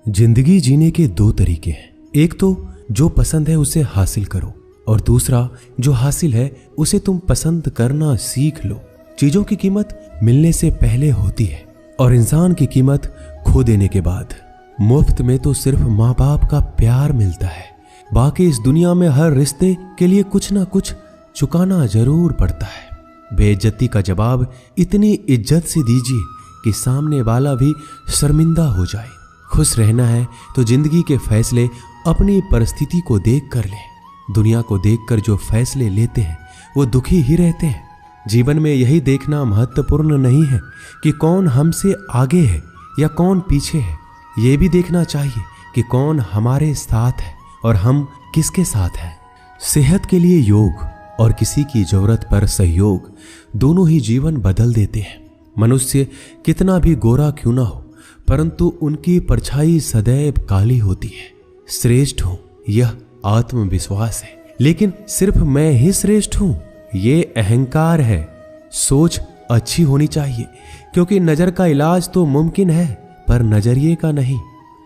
जिंदगी जीने के दो तरीके हैं। एक तो जो पसंद है उसे हासिल करो और दूसरा जो हासिल है उसे तुम पसंद करना सीख लो। चीजों की कीमत मिलने से पहले होती है और इंसान की कीमत खो देने के बाद। मुफ्त में तो सिर्फ माँ बाप का प्यार मिलता है, बाकी इस दुनिया में हर रिश्ते के लिए कुछ ना कुछ चुकाना जरूर पड़ता है। बेइज्जती का जवाब इतनी इज्जत से दीजिए कि सामने वाला भी शर्मिंदा हो जाए। खुश रहना है तो जिंदगी के फैसले अपनी परिस्थिति को देख कर ले। दुनिया को देखकर जो फैसले लेते हैं वो दुखी ही रहते हैं। जीवन में यही देखना महत्वपूर्ण नहीं है कि कौन हमसे आगे है या कौन पीछे है, ये भी देखना चाहिए कि कौन हमारे साथ है और हम किसके साथ हैं। सेहत के लिए योग और किसी की जरूरत पर सहयोग दोनों ही जीवन बदल देते हैं। मनुष्य कितना भी गोरा क्यों ना हो, परंतु उनकी परछाई सदैव काली होती है। श्रेष्ठ हूं यह आत्मविश्वास है, लेकिन सिर्फ मैं ही श्रेष्ठ हूं ये अहंकार है। सोच अच्छी होनी चाहिए, क्योंकि नजर का इलाज तो मुमकिन है पर नजरिए का नहीं।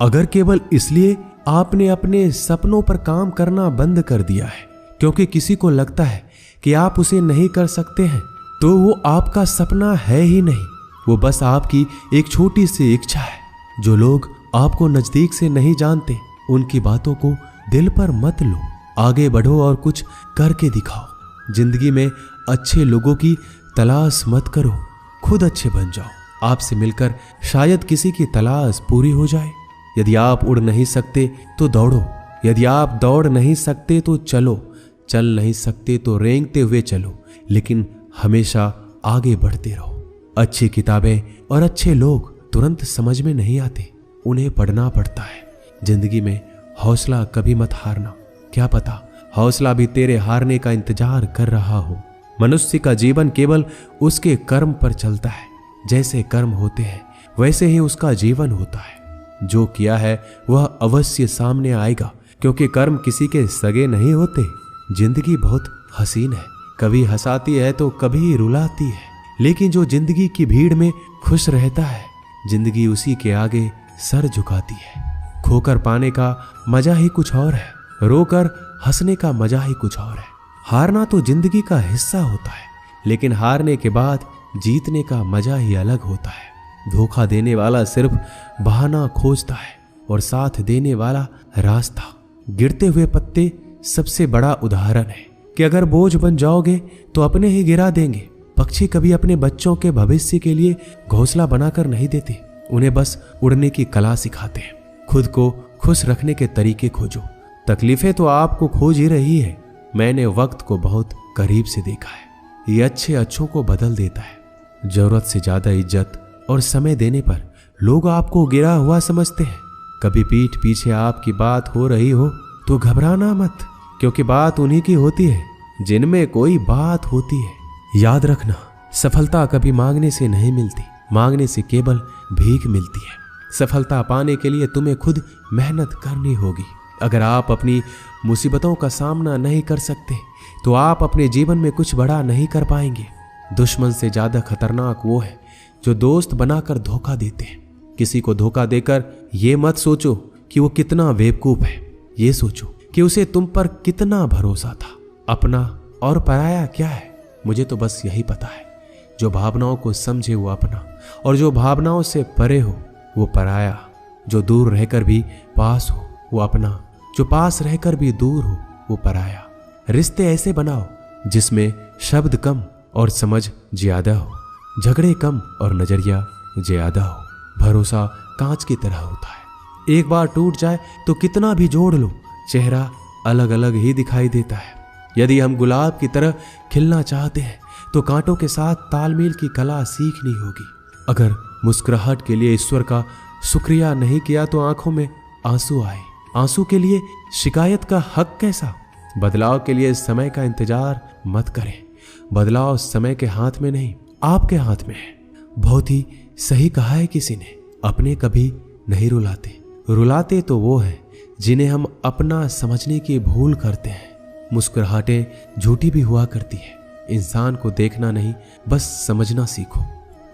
अगर केवल इसलिए आपने अपने सपनों पर काम करना बंद कर दिया है क्योंकि किसी को लगता है कि आप उसे नहीं कर सकते हैं, तो वो आपका सपना है ही नहीं, वो बस आपकी एक छोटी सी इच्छा है। जो लोग आपको नजदीक से नहीं जानते उनकी बातों को दिल पर मत लो। आगे बढ़ो और कुछ करके दिखाओ। जिंदगी में अच्छे लोगों की तलाश मत करो, खुद अच्छे बन जाओ। आपसे मिलकर शायद किसी की तलाश पूरी हो जाए। यदि आप उड़ नहीं सकते तो दौड़ो, यदि आप दौड़ नहीं सकते तो चलो, चल नहीं सकते तो रेंगते हुए चलो, लेकिन हमेशा आगे बढ़ते रहो। अच्छी किताबें और अच्छे लोग तुरंत समझ में नहीं आते, उन्हें पढ़ना पड़ता है। जिंदगी में हौसला कभी मत हारना, क्या पता हौसला भी तेरे हारने का इंतजार कर रहा हो। मनुष्य का जीवन केवल उसके कर्म पर चलता है। जैसे कर्म होते हैं वैसे ही उसका जीवन होता है। जो किया है वह अवश्य सामने आएगा, क्योंकि कर्म किसी के सगे नहीं होते। जिंदगी बहुत हसीन है, कभी हंसाती है तो कभी रुलाती है, लेकिन जो जिंदगी की भीड़ में खुश रहता है जिंदगी उसी के आगे सर झुकाती है। खोकर पाने का मजा ही कुछ और है, रोकर हंसने का मजा ही कुछ और है। हारना तो जिंदगी का हिस्सा होता है, लेकिन हारने के बाद जीतने का मजा ही अलग होता है। धोखा देने वाला सिर्फ बहाना खोजता है और साथ देने वाला रास्ता। गिरते हुए पत्ते सबसे बड़ा उदाहरण है कि अगर बोझ बन जाओगे तो अपने ही गिरा देंगे। पक्षी कभी अपने बच्चों के भविष्य के लिए घोंसला बनाकर नहीं देते, उन्हें बस उड़ने की कला सिखाते हैं। खुद को खुश रखने के तरीके खोजो, तकलीफें तो आपको खोज ही रही है। मैंने वक्त को बहुत करीब से देखा है, ये अच्छे अच्छों को बदल देता है। जरूरत से ज्यादा इज्जत और समय देने पर लोग आपको गिरा हुआ समझते हैं। कभी पीठ पीछे आपकी बात हो रही हो तो घबराना मत, क्योंकि बात उन्हीं की होती है जिनमें कोई बात होती है। याद रखना, सफलता कभी मांगने से नहीं मिलती, मांगने से केवल भीख मिलती है। सफलता पाने के लिए तुम्हें खुद मेहनत करनी होगी। अगर आप अपनी मुसीबतों का सामना नहीं कर सकते तो आप अपने जीवन में कुछ बड़ा नहीं कर पाएंगे। दुश्मन से ज्यादा खतरनाक वो है जो दोस्त बनाकर धोखा देते हैं। किसी को धोखा देकर ये मत सोचो कि वो कितना बेवकूफ है, ये सोचो कि उसे तुम पर कितना भरोसा था। अपना और पराया क्या है, मुझे तो बस यही पता है। जो भावनाओं को समझे वो अपना, और जो भावनाओं से परे हो वो पराया। जो दूर रहकर भी पास हो वो अपना, जो पास रहकर भी दूर हो वो पराया। रिश्ते ऐसे बनाओ जिसमें शब्द कम और समझ ज्यादा हो, झगड़े कम और नजरिया ज्यादा हो। भरोसा कांच की तरह होता है, एक बार टूट जाए तो कितना भी जोड़ लो चेहरा अलग अलग ही दिखाई देता है। यदि हम गुलाब की तरह खिलना चाहते हैं तो कांटों के साथ तालमेल की कला सीखनी होगी। अगर मुस्कुराहट के लिए ईश्वर का शुक्रिया नहीं किया तो आंखों में आंसू आए। आंसू के लिए शिकायत का हक कैसा। बदलाव के लिए समय का इंतजार मत करें, बदलाव समय के हाथ में नहीं आपके हाथ में है। बहुत ही सही कहा है किसी ने, अपने कभी नहीं रुलाते, रुलाते तो वो है जिन्हें हम अपना समझने की भूल करते हैं। मुस्कुराहटें झूठी भी हुआ करती है। इंसान को देखना नहीं बस समझना सीखो।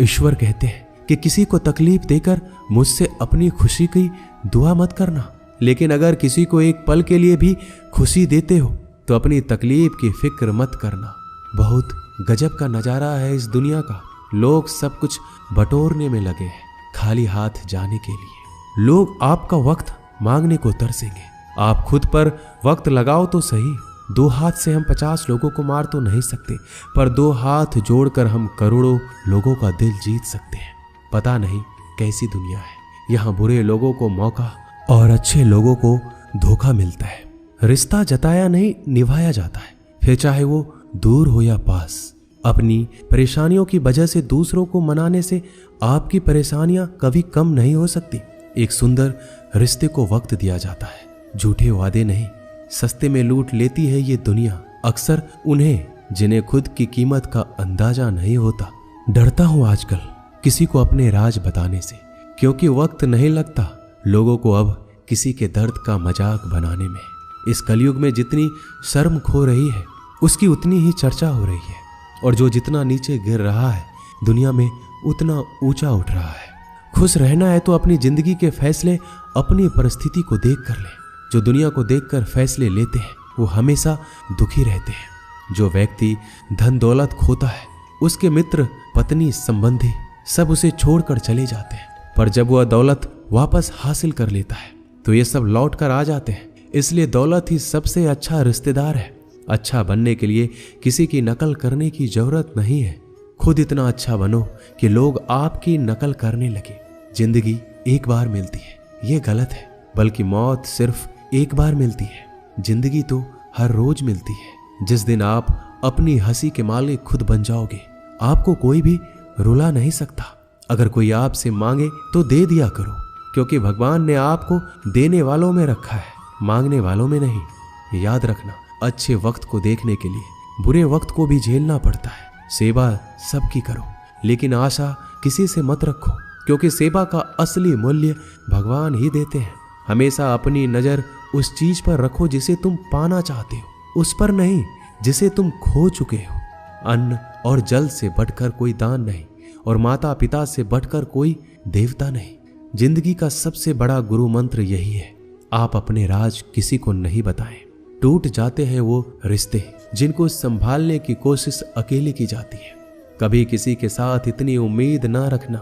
ईश्वर कहते हैं कि किसी को तकलीफ देकर मुझसे अपनी खुशी की दुआ मत करना। लेकिन अगर किसी को एक पल के लिए भी खुशी देते हो तो अपनी तकलीफ की फिक्र मत करना। बहुत गजब का नजारा है इस दुनिया का। लोग सब कुछ बटोरने में लगे हैं, खाली हाथ जाने के लिए। लोग आपका वक्त मांगने को तरसेंगे। आप खुद पर वक्त लगाओ तो सही। 2 हाथ से हम 50 लोगों को मार तो नहीं सकते, पर 2 हाथ जोड़कर हम करोड़ों लोगों का दिल जीत सकते हैं। पता नहीं कैसी दुनिया है, यहाँ बुरे लोगों को मौका और अच्छे लोगों को धोखा मिलता है। रिश्ता जताया नहीं निभाया जाता है, फिर चाहे वो दूर हो या पास। अपनी परेशानियों की वजह से दूसरों को मनाने से आपकी परेशानियां कभी कम नहीं हो सकती। एक सुंदर रिश्ते को वक्त दिया जाता है, झूठे वादे नहीं। सस्ते में लूट लेती है ये दुनिया अक्सर उन्हें जिन्हें खुद की कीमत का अंदाजा नहीं होता। डरता हूं आजकल किसी को अपने राज बताने से, क्योंकि वक्त नहीं लगता लोगों को अब किसी के दर्द का मजाक बनाने में। इस कलयुग में जितनी शर्म खो रही है उसकी उतनी ही चर्चा हो रही है, और जो जितना नीचे गिर रहा है दुनिया में उतना ऊंचा उठ रहा है। खुश रहना है तो अपनी जिंदगी के फैसले अपनी परिस्थिति को देख कर ले। जो दुनिया को देखकर फैसले लेते हैं वो हमेशा दुखी रहते हैं। जो व्यक्ति धन दौलत खोता है उसके मित्र पत्नी संबंधी सब उसे छोड़कर चले जाते हैं, पर जब वह दौलत वापस हासिल कर लेता है तो ये सब लौट कर आ जाते हैं। इसलिए दौलत ही सबसे अच्छा रिश्तेदार है। अच्छा बनने के लिए किसी की नकल करने की जरूरत नहीं है। खुद इतना अच्छा बनो कि लोग आपकी नकल करने लगे। जिंदगी एक बार मिलती है ये गलत है, बल्कि मौत सिर्फ एक बार मिलती है। जिंदगी तो हर रोज मिलती है। जिस दिन आप अपनी हंसी के मालिक खुद बन जाओगे आपको कोई भी रुला नहीं सकता। अगर कोई आपसे मांगे तो दे दिया करो, क्योंकि भगवान ने आपको देने वालों में रखा है, मांगने वालों में नहीं। याद रखना, अच्छे वक्त को देखने के लिए बुरे वक्त को भी झेलना पड़ता है। सेवा सबकी करो, लेकिन आशा किसी से मत रखो, क्योंकि सेवा का असली मूल्य भगवान ही देते हैं। हमेशा अपनी नजर उस चीज पर रखो जिसे तुम पाना चाहते हो, उस पर नहीं जिसे तुम खो चुके हो। अन्न और जल से बढ़कर कोई दान नहीं, और माता पिता से बढ़कर कोई देवता नहीं। जिंदगी का सबसे बड़ा गुरु मंत्र यही है, आप अपने राज किसी को नहीं बताएं। टूट जाते हैं वो रिश्ते जिनको संभालने की कोशिश अकेले की जाती है। कभी किसी के साथ इतनी उम्मीद ना रखना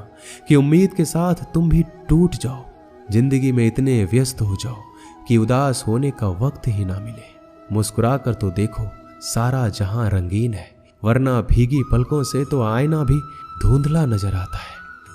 कि उम्मीद के साथ तुम भी टूट जाओ। जिंदगी में इतने व्यस्त हो जाओ कि उदास होने का वक्त ही ना मिले। मुस्कुरा कर तो देखो, सारा जहां रंगीन है, वरना भीगी पलकों से तो आईना भी धुंधला नजर आता है।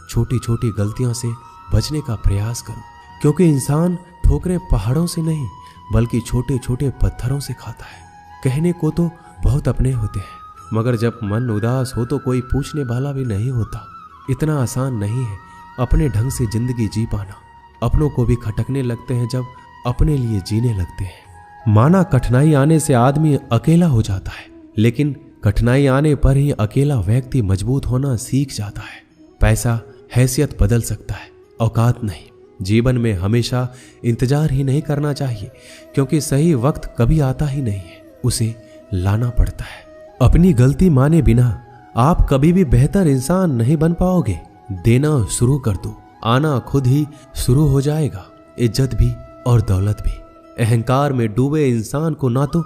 छोटी छोटी गलतियों से बचने का प्रयास करो, क्योंकि इंसान ठोकरें पहाड़ों से नहीं बल्कि छोटे छोटे पत्थरों से खाता है। कहने को तो बहुत अपने होते हैं, मगर जब मन उदास हो तो कोई पूछने वाला भी नहीं होता। इतना आसान नहीं है अपने ढंग से जिंदगी जी पाना। अपनों को भी खटकने लगते हैं जब अपने लिए जीने लगते हैं। माना कठिनाई आने से आदमी अकेला हो जाता है, लेकिन कठिनाई आने पर ही अकेला व्यक्ति मजबूत होना सीख जाता है। पैसा हैसियत बदल सकता है, औकात नहीं। जीवन में हमेशा इंतजार ही नहीं करना चाहिए, क्योंकि सही वक्त कभी आता ही नहीं है, उसे लाना पड़ता है। अपनी गलती माने बिना आप कभी भी बेहतर इंसान नहीं बन पाओगे। देना शुरू कर दो, आना खुद ही शुरू हो जाएगा। इज्जत भी और दौलत भी। अहंकार में डूबे इंसान को ना तो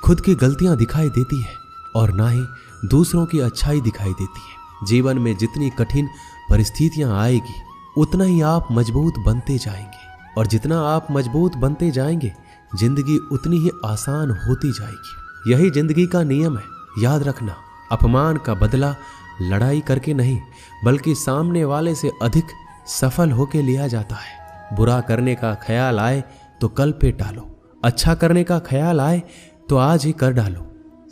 खुद की गलतियां दिखाई देती है और ना ही दूसरों की अच्छाई दिखाई देती है। जीवन में जितनी कठिन परिस्थितियां आएगी उतना ही आप मजबूत बनते जाएंगे, और जितना आप मजबूत बनते जाएंगे जिंदगी उतनी ही आसान होती जाएगी। यही जिंदगी का नियम है। याद रखना, अपमान का बदला लड़ाई करके नहीं बल्कि सामने वाले से अधिक सफल होके लिया जाता है। बुरा करने का ख्याल आए तो कल पे टालो, अच्छा करने का ख्याल आए तो आज ही कर डालो।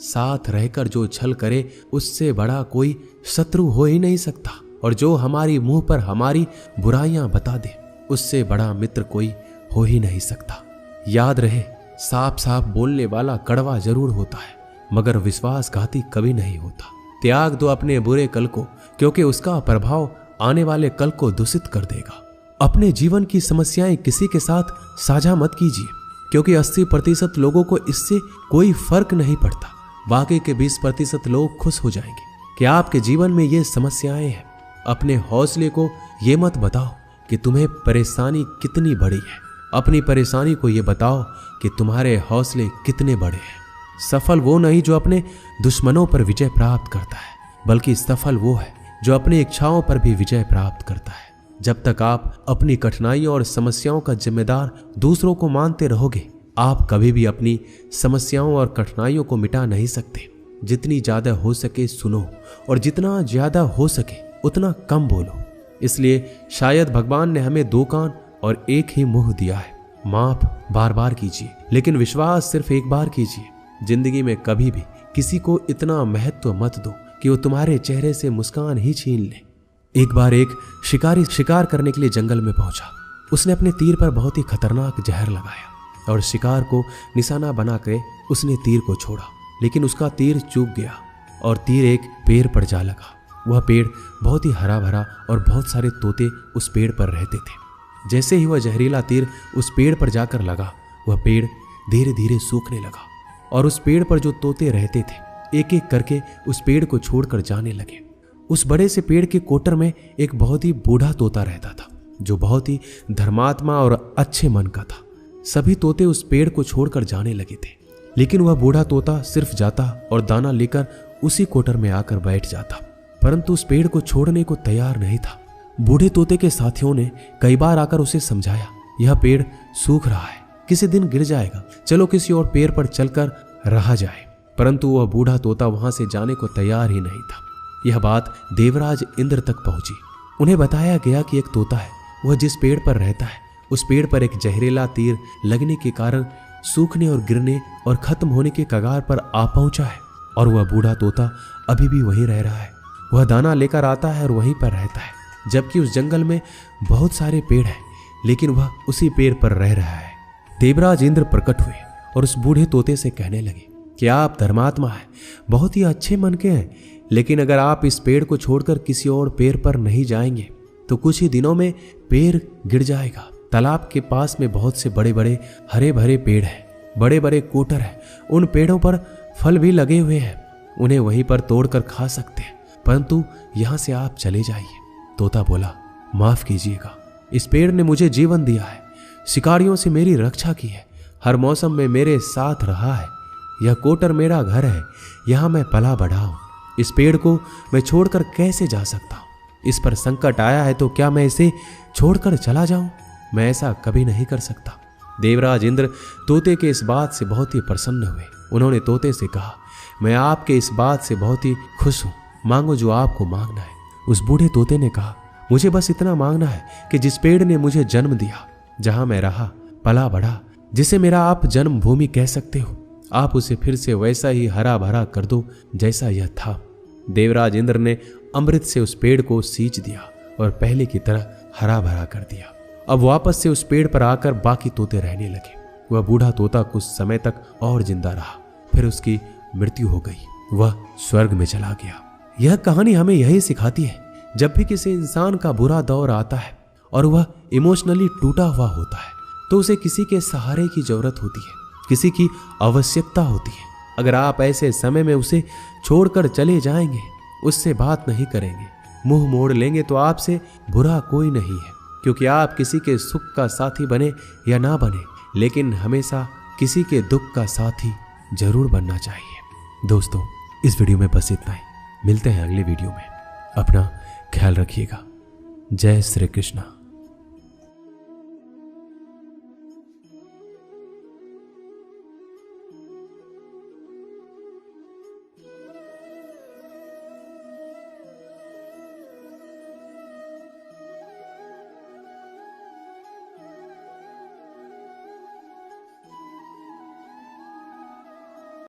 साथ रहकर जो छल करे उससे बड़ा कोई शत्रु हो ही नहीं सकता, और जो हमारी मुंह पर हमारी बुराइयां बता दे उससे बड़ा मित्र कोई हो ही नहीं सकता। याद रहे, साफ साफ बोलने वाला कड़वा जरूर होता है, मगर विश्वासघाती कभी नहीं होता। त्याग दो अपने बुरे कल को, क्योंकि उसका प्रभाव आने वाले कल को दूषित कर देगा। अपने जीवन की समस्याएं किसी के साथ साझा मत कीजिए, क्योंकि 80% लोगों को इससे कोई फर्क नहीं पड़ता। बाकी के 20% लोग खुश हो जाएंगे कि आपके जीवन में ये समस्याएं हैं। अपने हौसले को ये मत बताओ कि तुम्हें परेशानी कितनी बड़ी है। अपनी परेशानी को ये बताओ कि तुम्हारे हौसले कितने बड़े हैं। सफल वो नहीं जो अपने दुश्मनों पर विजय प्राप्त करता है, बल्कि सफल वो है जो अपनी इच्छाओं पर भी विजय प्राप्त करता है। जब तक आप अपनी कठिनाइयों और समस्याओं का जिम्मेदार दूसरों को मानते रहोगे, आप कभी भी अपनी समस्याओं और कठिनाइयों को मिटा नहीं सकते। जितनी ज्यादा हो सके सुनो, और जितना ज्यादा हो सके उतना कम बोलो। इसलिए शायद भगवान ने हमें 2 कान और 1 ही मुंह दिया है। माफ बार बार कीजिए, लेकिन विश्वास सिर्फ एक बार कीजिए। जिंदगी में कभी भी किसी को इतना महत्व मत दो कि वो तुम्हारे चेहरे से मुस्कान ही छीन ले। एक बार एक शिकारी शिकार करने के लिए जंगल में पहुंचा। उसने अपने तीर पर बहुत ही खतरनाक जहर लगाया और शिकार को निशाना बना के उसने तीर को छोड़ा, लेकिन उसका तीर चूक गया और तीर एक पेड़ पर जा लगा। वह पेड़ बहुत ही हरा भरा और बहुत सारे तोते उस पेड़ पर रहते थे। जैसे ही वह जहरीला तीर उस पेड़ पर जाकर लगा, वह पेड़ धीरे धीरे सूखने लगा और उस पेड़ पर जो तोते रहते थे एक एक करके उस पेड़ को छोड़कर जाने लगे। उस बड़े से पेड़ के कोटर में एक बहुत ही बूढ़ा तोता रहता था, जो बहुत ही धर्मात्मा और अच्छे मन का था। सभी तोते उस पेड़ को छोड़कर जाने लगे थे, लेकिन वह बूढ़ा तोता सिर्फ जाता और दाना लेकर उसी कोटर में आकर बैठ जाता, परंतु उस पेड़ को छोड़ने को तैयार नहीं था। बूढ़े तोते के साथियों ने कई बार आकर उसे समझाया, यह पेड़ सूख रहा है, किसी दिन गिर जाएगा, चलो किसी और पेड़ पर चलकर रहा जाए। परंतु वह बूढ़ा तोता वहां से जाने को तैयार ही नहीं था। यह बात देवराज इंद्र तक पहुंची। उन्हें बताया गया कि एक तोता है, वह जिस पेड़ पर रहता है उस पेड़ पर एक जहरीला तीर लगने के कारण सूखने और गिरने और खत्म होने के कगार पर आ पहुंचा है, और वह बूढ़ा तोता अभी भी वहीं रह रहा है। वह दाना लेकर आता है और वहीं पर रहता है, जबकि उस जंगल में बहुत सारे पेड़ हैं, लेकिन वह उसी पेड़ पर रह रहा है। देवराज इंद्र प्रकट हुए और उस बूढ़े तोते से कहने लगे कि आप धर्मात्मा हैं, बहुत ही अच्छे मन के हैं, लेकिन अगर आप इस पेड़ को छोड़कर किसी और पेड़ पर नहीं जाएंगे तो कुछ ही दिनों में पेड़ गिर जाएगा। तालाब के पास में बहुत से बड़े बड़े हरे भरे पेड़ हैं, बड़े बड़े कोटर हैं, उन पेड़ों पर फल भी लगे हुए हैं, उन्हें वहीं पर तोड़कर खा सकते हैं, परंतु यहां से आप चले जाइए। तोता बोला, माफ कीजिएगा, इस पेड़ ने मुझे जीवन दिया है, शिकारियों से मेरी रक्षा की है, हर मौसम में मेरे साथ रहा है, यह कोटर मेरा घर है, यहां मैं पला बढ़ा हूं। इस पेड़ को मैं छोड़कर कैसे जा सकता हूं? इस पर संकट आया है तो क्या मैं इसे छोड़कर चला जाऊं? मैं ऐसा कभी नहीं कर सकता। देवराज इंद्र तोते के इस बात से बहुत ही प्रसन्न हुए। उन्होंने तोते से कहा, मैं आपके इस बात से बहुत ही खुश हूं, मांगो जो आपको मांगना है। उस बूढ़े तोते ने कहा, मुझे बस इतना मांगना है कि जिस पेड़ ने मुझे जन्म दिया, जहां मैं रहा पला बढ़ा, जिसे मेरा आप जन्मभूमि कह सकते हो, आप उसे फिर से वैसा ही हरा भरा कर दो जैसा यह था। देवराज इंद्र ने अमृत से उस पेड़ को सींच दिया और पहले की तरह हरा भरा कर दिया। अब वापस से उस पेड़ पर आकर बाकी तोते रहने लगे। वह बूढ़ा तोता कुछ समय तक और जिंदा रहा, फिर उसकी मृत्यु हो गई, वह स्वर्ग में चला गया। यह कहानी हमें यही सिखाती है, जब भी किसी इंसान का बुरा दौर आता है और वह इमोशनली टूटा हुआ होता है तो उसे किसी के सहारे की जरूरत होती है, किसी की आवश्यकता होती है। अगर आप ऐसे समय में उसे छोड़कर चले जाएंगे, उससे बात नहीं करेंगे, मुंह मोड़ लेंगे, तो आपसे बुरा कोई नहीं है, क्योंकि आप किसी के सुख का साथी बने या ना बने, लेकिन हमेशा किसी के दुख का साथी जरूर बनना चाहिए। दोस्तों, इस वीडियो में बस इतना ही। मिलते हैं अगले वीडियो में। अपना ख्याल रखिएगा। जय श्री कृष्ण।